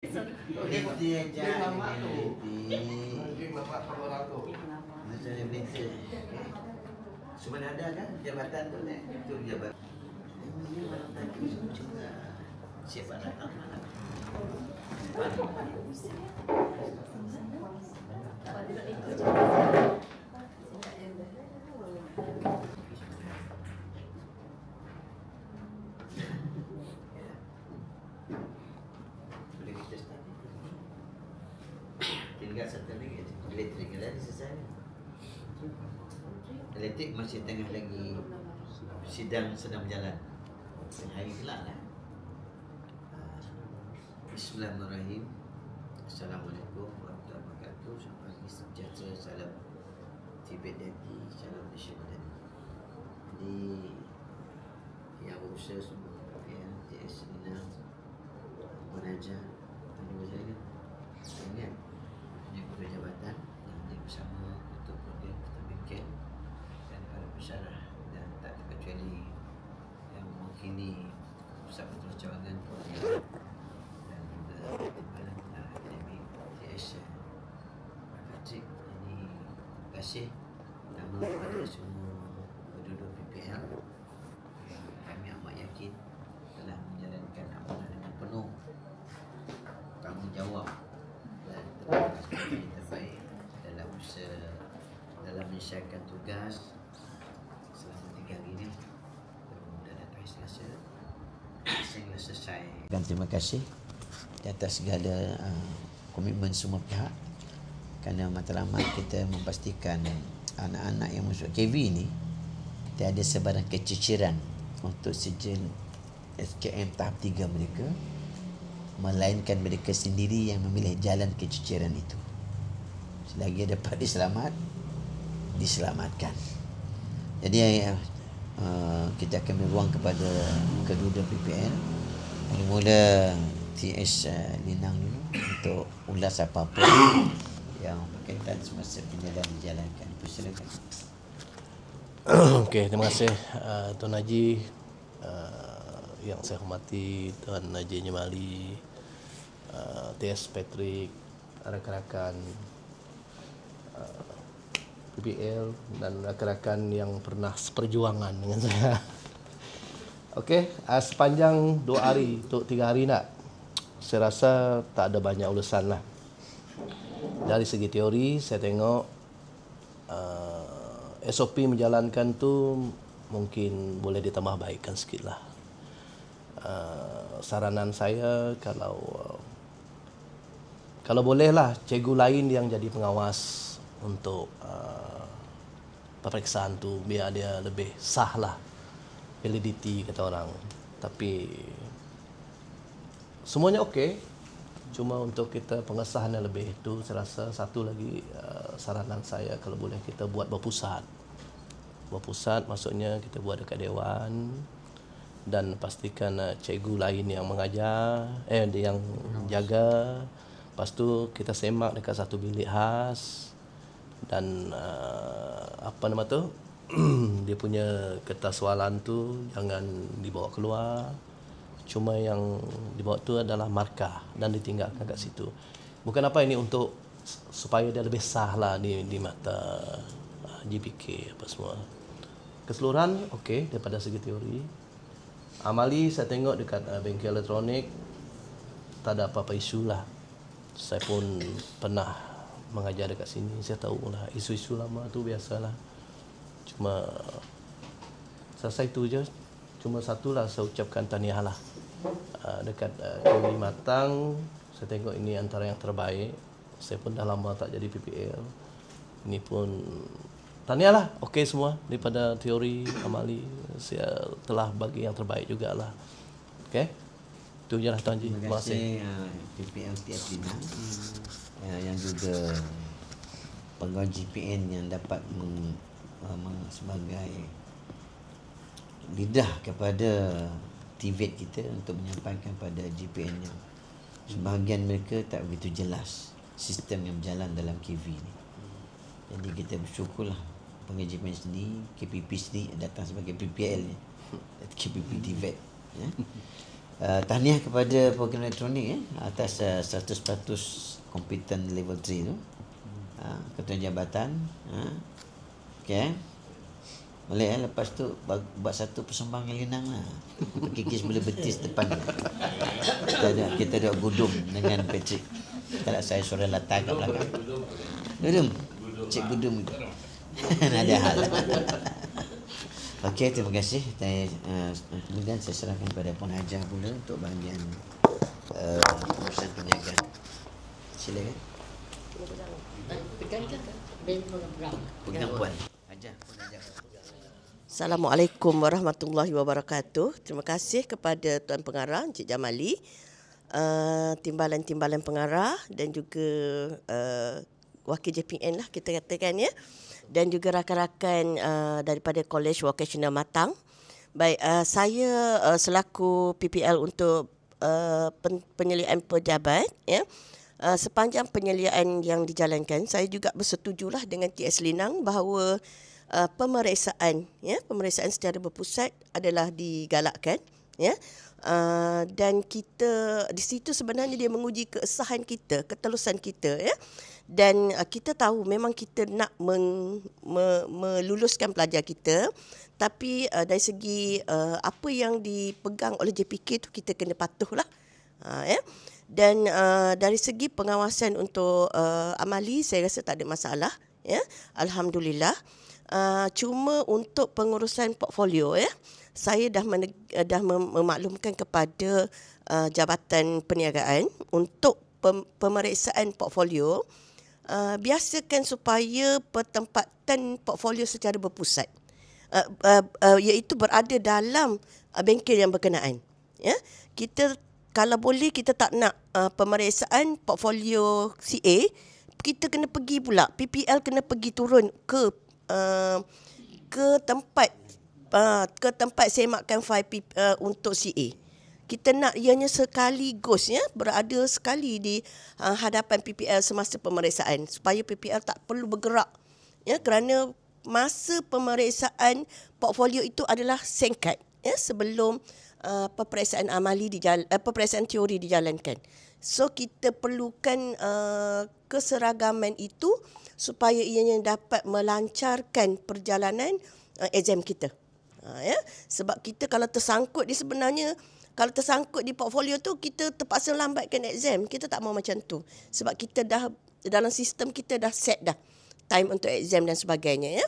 Leti aja. Macam leti. Cuma ada kan jabatan tu ni, tu jabatan. Siapa datang mana? Tinggal satu lagi elektrik dah selesai. Elektrik masih tengah lagi sedang berjalan. Hari gelap lah. Bismillahirrahmanirrahim. Assalamualaikum warahmatullahi wabarakatuh. Selamat pagi, sejahtera, salam Tibet Dati, salam Malaysia Madani. Jadi yang berusaha semua yang TS Nina Manaja Tunggu saya ingat punya kedua jabatan yang bersama untuk program kita bingkai dan para pensyarah dan tak terkecuali yang mewakili pusat peterus cawangan dan juga timbalan akademik TS Patrick. Jadi terima kasih pertama kepada semua penduduk PPL. Kami amat yakin telah menjalankan amanah dengan penuh tanggungjawab dan terbaik dalam usaha dalam menyelesaikan tugas selama 3 hari ini dan datang Selasa sehingga selesai. Dan terima kasih di atas segala komitmen semua pihak, kerana matlamat kita memastikan anak-anak yang masuk KV ini tiada sebarang keciciran untuk sijil SKM tahap 3 mereka, melainkan mereka sendiri yang memilih jalan keciciran itu. Selagi dapat diselamatkan. Jadi kita akan beri ruang kepada kedua PPL. Mula-mula TS Linang dulu untuk ulas apa-apa yang berkaitan semasa penyelidikan dijalankan. Silakan. Okey, terima kasih Tuan Haji, yang saya hormati Tuan Haji Nyemali, TS Patrick, rakan-rakan PPL dan rakan-rakan yang pernah seperjuangan dengan saya. Okey, sepanjang 2 hari untuk 3 hari nak, saya rasa tak ada banyak ulasan lah. Dari segi teori saya tengok SOP menjalankan tu mungkin boleh ditambah baikkan sikit lah. Saranan saya kalau boleh lah cikgu lain yang jadi pengawas untuk peperiksaan tu, biar dia lebih sah lah, validity kata orang. Tapi semuanya okey, cuma untuk kita pengesahan yang lebih itu, saya rasa satu lagi saranan saya, kalau boleh kita buat berpusat maksudnya kita buat dekat dewan dan pastikan cikgu lain yang mengajar, yang jaga. Lepas tu kita semak dekat satu bilik khas dan apa nama tu dia punya kertas soalan tu jangan dibawa keluar. Cuma yang dibawa tu adalah markah dan ditinggalkan kat situ. Bukan apa ini, untuk supaya dia lebih sah lah di mata GPK apa semua. Keseluruhan okey daripada segi teori. Amali saya tengok dekat bengkel elektronik tak ada apa-apa isu lah. Saya pun pernah mengajar dekat sini, saya tahu lah isu-isu lama tu biasalah. Cuma selesai tu je. Cuma satulah saya ucapkan tahniah lah dekat teori matang. Saya tengok ini antara yang terbaik. Saya pun dah lama tak jadi PPL. Ini pun tahniah lah, okey semua daripada teori amali. Saya telah bagi yang terbaik jugalah. Okey, itu je lah Tuan Haji. Terima kasih PPL TS Linang yang juga pegawai GPN yang dapat sebagai lidah kepada TVET kita untuk menyampaikan pada GPN yang sebahagian mereka tak begitu jelas sistem yang berjalan dalam KV ni. Jadi kita bersyukurlah pengajian sendiri, KPP sendiri datang sebagai PPL ni, KPP TVET. Ya. Tahniah kepada program elektronik atas 100% kompeten level 3 tu. Ketua Jabatan. Okey. Boleh lepas tu buat satu persembahan yang linang lah. Kikis boleh betis depan. Kita ada gudum dengan Patrick. Kalau saya suara latar kat belakang. Gudum. Cik gudum itu. Ada hal. Okey, terima kasih. Kemudian saya serahkan kepada Puan Hajah pula untuk bahagian urusan perniagaan. Silakan. Pegang Puan Hajah. Assalamualaikum warahmatullahi wabarakatuh. Terima kasih kepada Tuan Pengarah Encik Jamali, timbalan-timbalan pengarah dan juga wakil JPN lah kita katakan ya. Dan juga rakan-rakan daripada Kolej Vocational Matang. Baik, saya selaku PPL untuk penyeliaan pejabat ya. Sepanjang penyeliaan yang dijalankan, saya juga bersetujulah dengan TS Linang bahawa pemeriksaan secara berpusat adalah digalakkan ya. Dan kita di situ sebenarnya dia menguji keesahan kita, ketelusan kita ya. Dan kita tahu memang kita nak meluluskan pelajar kita, tapi dari segi apa yang dipegang oleh JPK tu kita kena patuhlah ya. Dan dari segi pengawasan untuk amali saya rasa tak ada masalah ya, alhamdulillah. Cuma untuk pengurusan portfolio ya, saya dah memaklumkan kepada Jabatan Perniagaan untuk pemeriksaan portfolio. Biasakan supaya pertempatan portfolio secara berpusat, iaitu berada dalam bengkel yang berkenaan ya. Kita kalau boleh kita tak nak pemeriksaan portfolio CA, kita kena pergi pula PPL, kena pergi turun ke tempat semakan fail untuk CA. Kita nak ianya sekaligus ya, berada sekali di hadapan PPL semasa pemeriksaan supaya PPL tak perlu bergerak ya, kerana masa pemeriksaan portfolio itu adalah singkat ya, sebelum peperiksaan amali peperiksaan teori dijalankan. So kita perlukan keseragaman itu supaya ianya dapat melancarkan perjalanan exam kita. Ya, sebab kita kalau tersangkut di portfolio tu, kita terpaksa lambatkan exam. Kita tak mau macam tu. Sebab kita dah dalam sistem kita dah set dah time untuk exam dan sebagainya ya.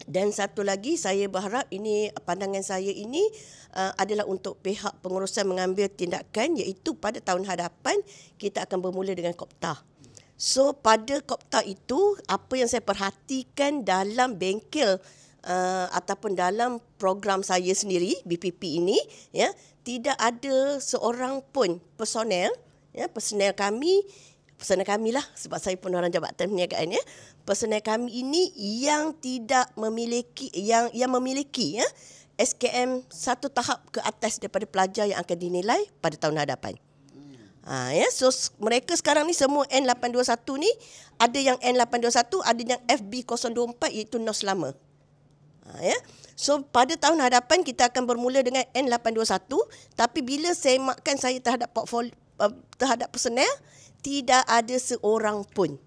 Dan satu lagi saya berharap ini pandangan saya ini adalah untuk pihak pengurusan mengambil tindakan, iaitu pada tahun hadapan kita akan bermula dengan Kopta. So pada Kopta itu apa yang saya perhatikan dalam bengkel ataupun dalam program saya sendiri BPP ini ya, tidak ada seorang pun personel kami lah, sebab saya pun orang Jabatan Perniagaan ya. Personel kami ini yang tidak memiliki yang memiliki ya SKM satu tahap ke atas daripada pelajar yang akan dinilai pada tahun hadapan. Ya, so mereka sekarang ni semua N821 ni, ada yang N821, ada yang FB024 iaitu NOS lama. Ya. So pada tahun hadapan kita akan bermula dengan N821, tapi bila semakan saya terhadap portfolio terhadap personel, tidak ada seorang pun.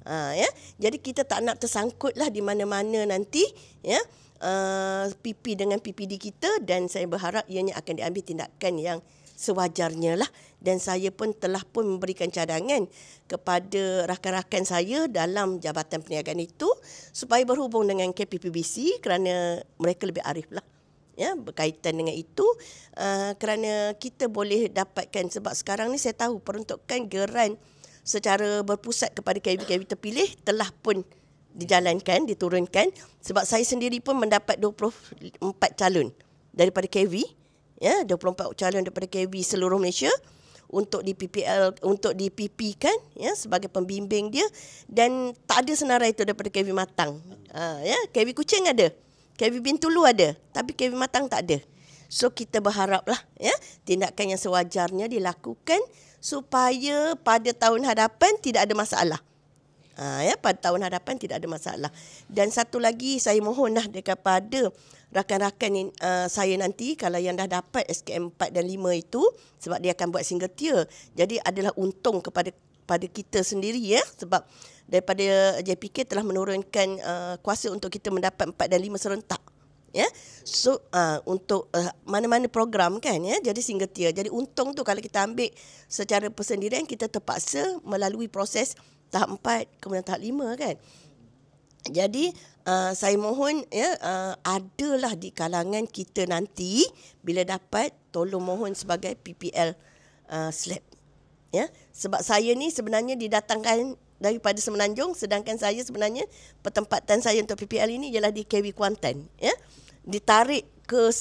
Ya. Jadi kita tak nak tersangkutlah di mana-mana nanti ya, PP dengan PPD kita, dan saya berharap ianya akan diambil tindakan yang sewajarnya lah. Dan saya pun telah pun memberikan cadangan kepada rakan-rakan saya dalam Jabatan Perniagaan itu supaya berhubung dengan KPPBC, kerana mereka lebih arif lah ya berkaitan dengan itu, kerana kita boleh dapatkan, sebab sekarang ni saya tahu peruntukan geran secara berpusat kepada KV-KV terpilih telah pun dijalankan, diturunkan, sebab saya sendiri pun mendapat 24 calon daripada KV ya, 24 calon daripada KV seluruh Malaysia untuk di PPL, untuk di PP kan ya, sebagai pembimbing dia, dan tak ada senarai itu daripada KV Matang. Ya, KV Kuching ada, KV Bintulu ada, tapi KV Matang tak ada. So kita berharaplah ya tindakan yang sewajarnya dilakukan supaya pada tahun hadapan tidak ada masalah. Ya, pada tahun hadapan tidak ada masalah. Dan satu lagi saya mohonlah kepada rakan-rakan saya nanti kalau yang dah dapat SKM 4 dan 5 itu, sebab dia akan buat single tier. Jadi adalah untung kepada kita sendiri ya, sebab daripada JPK telah menurunkan kuasa untuk kita mendapat 4 dan 5 serentak. Ya, so untuk mana-mana program kan ya, jadi single tier. Jadi untung tu kalau kita ambil secara persendirian, kita terpaksa melalui proses tahap 4 kemudian tahap 5 kan. Jadi saya mohon ya, adalah di kalangan kita nanti bila dapat, tolong mohon sebagai PPL slab ya, sebab saya ni sebenarnya didatangkan daripada Semenanjung, sedangkan saya sebenarnya pertempatan saya untuk PPL ini ialah di KV Kuantan ya. Ditarik ke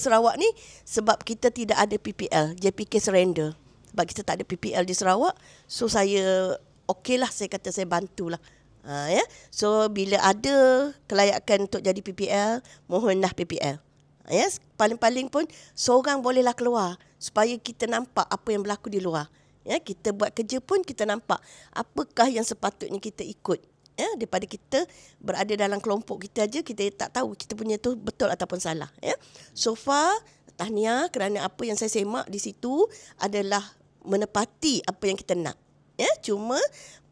Sarawak ni sebab kita tidak ada PPL, JPK surrender. Sebab kita tak ada PPL di Sarawak, so saya okeylah, saya kata saya bantulah. Ya. So bila ada kelayakan untuk jadi PPL, mohonlah PPL. Ya, paling-paling pun seorang bolehlah keluar supaya kita nampak apa yang berlaku di luar. Ya, kita buat kerja pun kita nampak apakah yang sepatutnya kita ikut. Ya, daripada kita berada dalam kelompok kita aja, kita tak tahu kita punya tu betul ataupun salah. Ya. So far, tahniah kerana apa yang saya semak di situ adalah menepati apa yang kita nak. Ya, cuma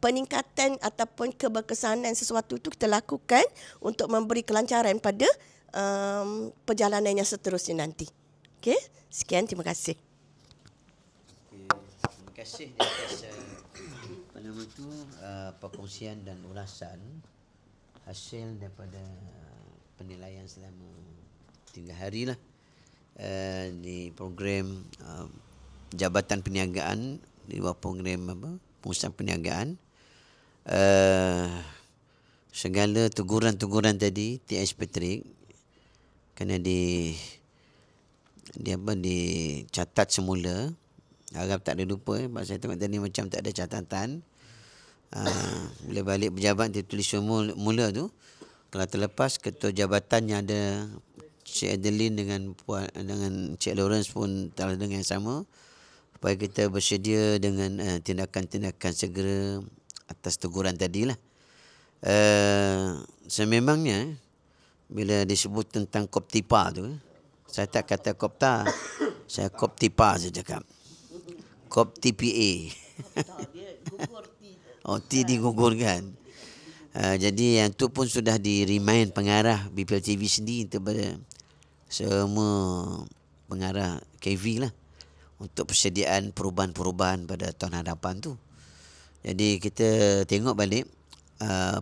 peningkatan ataupun keberkesanan sesuatu itu kita lakukan untuk memberi kelancaran pada perjalanan yang seterusnya nanti. Okey, sekian, terima kasih. Terima kasih di atas perkongsian dan ulasan hasil daripada penilaian selama 3 hari lah di program Jabatan Perniagaan, di bawah program Pengurusan Perniagaan. Segala teguran-teguran tadi TS Patrick kena dicatat semula. Harap tak ada lupa sebab saya tengok tadi macam tak ada catatan. Bila balik pejabat dia tulis semula tu. Kalau terlepas, ketua jabatannya ada Cik Adeline dengan Cik Lawrence pun telah dengan yang sama, supaya kita bersedia dengan tindakan-tindakan segera atas teguran tadilah. Sememangnya bila disebut tentang Koptipa tu, saya tak kata Kopta, saya Koptipa saya cakap. Koptipa. Oh, T digugurkan. Jadi yang tu pun sudah di-remind pengarah BPL TV sendiri kepada semua pengarah KV lah untuk persediaan perubahan-perubahan pada tahun hadapan tu. Jadi kita tengok balik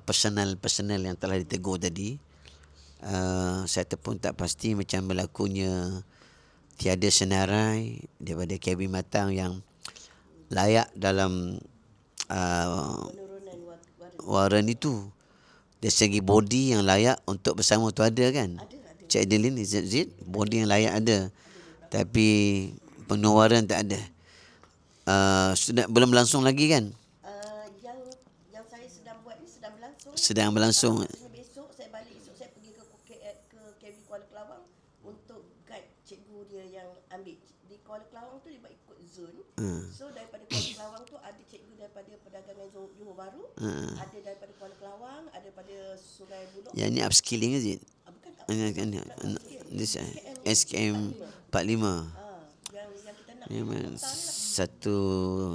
personal yang telah ditegur tadi. Saya pun tak pasti macam berlakunya tiada senarai daripada Kevin Matang yang layak dalam waran itu. Dari segi body yang layak untuk bersama tu ada kan? Cik Adeline, is it? Body yang layak ada. Tapi penuh waran tak ada. Belum berlangsung lagi kan? Yang saya sedang buat ni sedang berlangsung. Sedang berlangsung. Besok saya balik, esok saya pergi ke KV Kuala Kelawang untuk guide cikgu dia yang ambil. Di Kuala Kelawang tu dia buat ikut zone. So daripada Kuala Kelawang tu ada cikgu daripada perdagangan Johor Bahru, ada daripada Kuala Kelawang, ada daripada Sungai Buloh. Yang ni upskilling is it? Bukan tak. This SKM 45. Yang kita nak Satu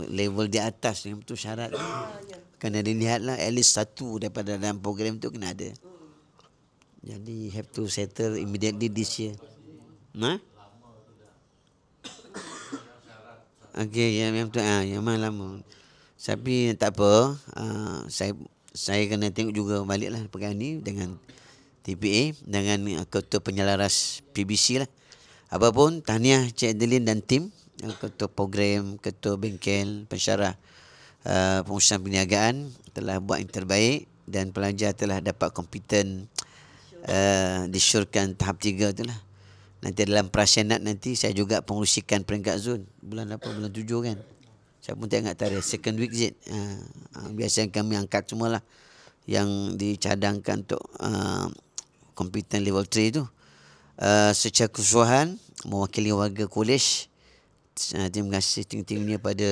level di atas yang betul syarat. Kena dilihatlah at least satu daripada dalam program tu kena ada. Jadi have to settle immediately this year. Okey, yang betul yang lama. Tapi tak apa, saya kena tengok juga baliklah perkara ni dengan TPA, dengan ketua penyelaras PBC lah. Apapun, tahniah Cik Adeline dan tim, ketua program, ketua bengkel, pensyarah pengurusan perniagaan telah buat yang terbaik dan pelajar telah dapat kompeten disyorkan tahap 3 itulah. Nanti dalam prasyanat nanti saya juga pengurusikan peringkat zon bulan apa, bulan 7 kan. Saya pun tak ingat tarikh, second week zit. Biasanya kami angkat semualah yang dicadangkan untuk kompeten level 3 tu. Secara keseluruhan mewakili warga kolej, terima kasih tinggi-tingginya pada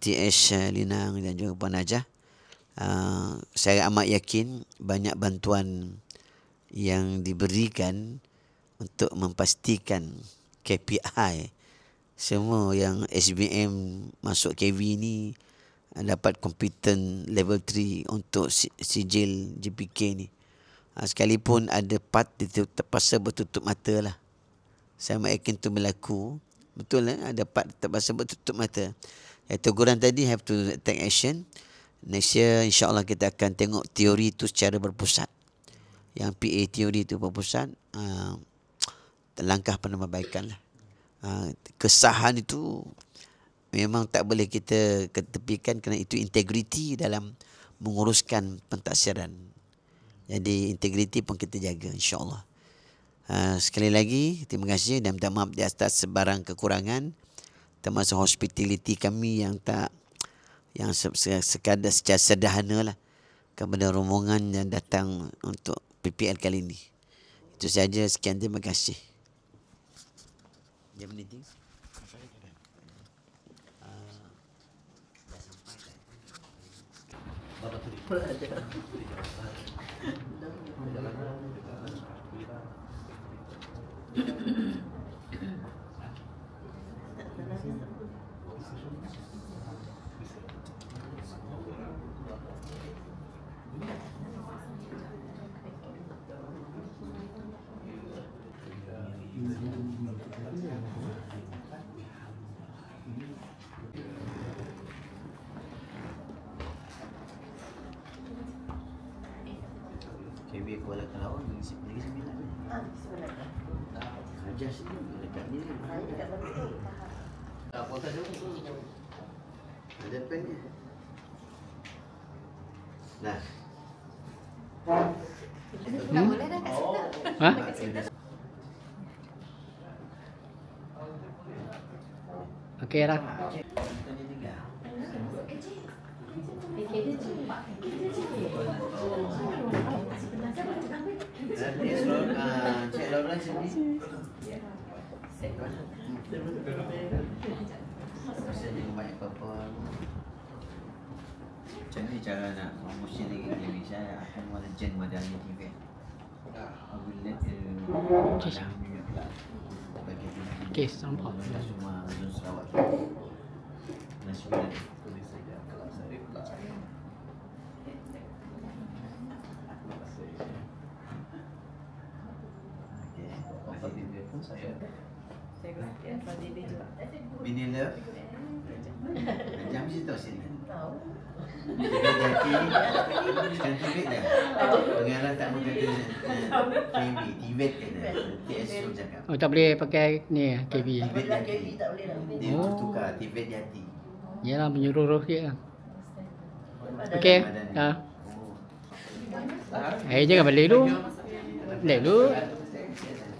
TS Linang dan juga Puan Najah. Saya amat yakin banyak bantuan yang diberikan untuk memastikan KPI semua yang SBM masuk KV ni dapat competent level 3 untuk sijil JPK ni. Sekalipun ada part terpaksa bertutup mata lah. Saya yakin tu berlaku. Betul ada part terpaksa bertutup mata. Teguran tadi have to take action. Next year insyaAllah kita akan tengok teori tu secara berpusat. Yang PA teori tu berpusat. Langkah penambahbaikan lah. Kesahan itu memang tak boleh kita ketepikan kerana itu integriti dalam menguruskan pentaksiran. Jadi integriti pun kita jaga insyaAllah. Sekali lagi terima kasih dan minta maaf di atas sebarang kekurangan, termasuk hospitality kami yang sekadar secara sederhana lah kepada rombongan yang datang untuk PPL kali ini. Itu saja, sekian, terima kasih. Dia meniti. KB Kuala Kelawar mengisi lagi 9. Ajar sini dekat ni. Dekat betul. Apa kat sana? Ada pen ni. Nah. Tak boleh dah kat situ. Okey dah. Cik Laura sini. Rasanya banyak apa-apa. Macam ni cara nak promotion lagi TV saya akan wala jen madani TV. I will let bagi Okey, nampak. semua Zon Sarawak. Nasional tulis saja kalau saya pula. Okey, apa dia pun saya. Bini love. Jam situ sini. Tahu. Tiga jati. Sekarang tivet dah. Pengarah tak mau kata KB. Tivet kena. TSU cakap. Oh, tak boleh pakai ni KB. Tivet jati. Dia tukar tivet jati. Yalah, menyeluruh sikit lah. Okey, dah. Jangan balik dulu. Balik dulu.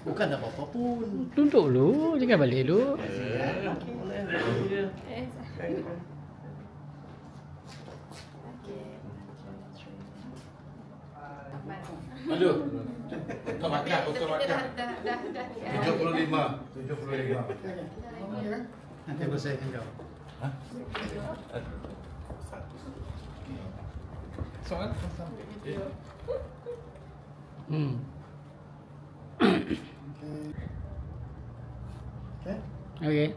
Bukan apa-apa pun. Duduk dulu, jangan balik dulu. Aduh. Kau makan, kau makan. Dah. 75. Nanti aku selesaikan kau. Soal? Okey. Okay.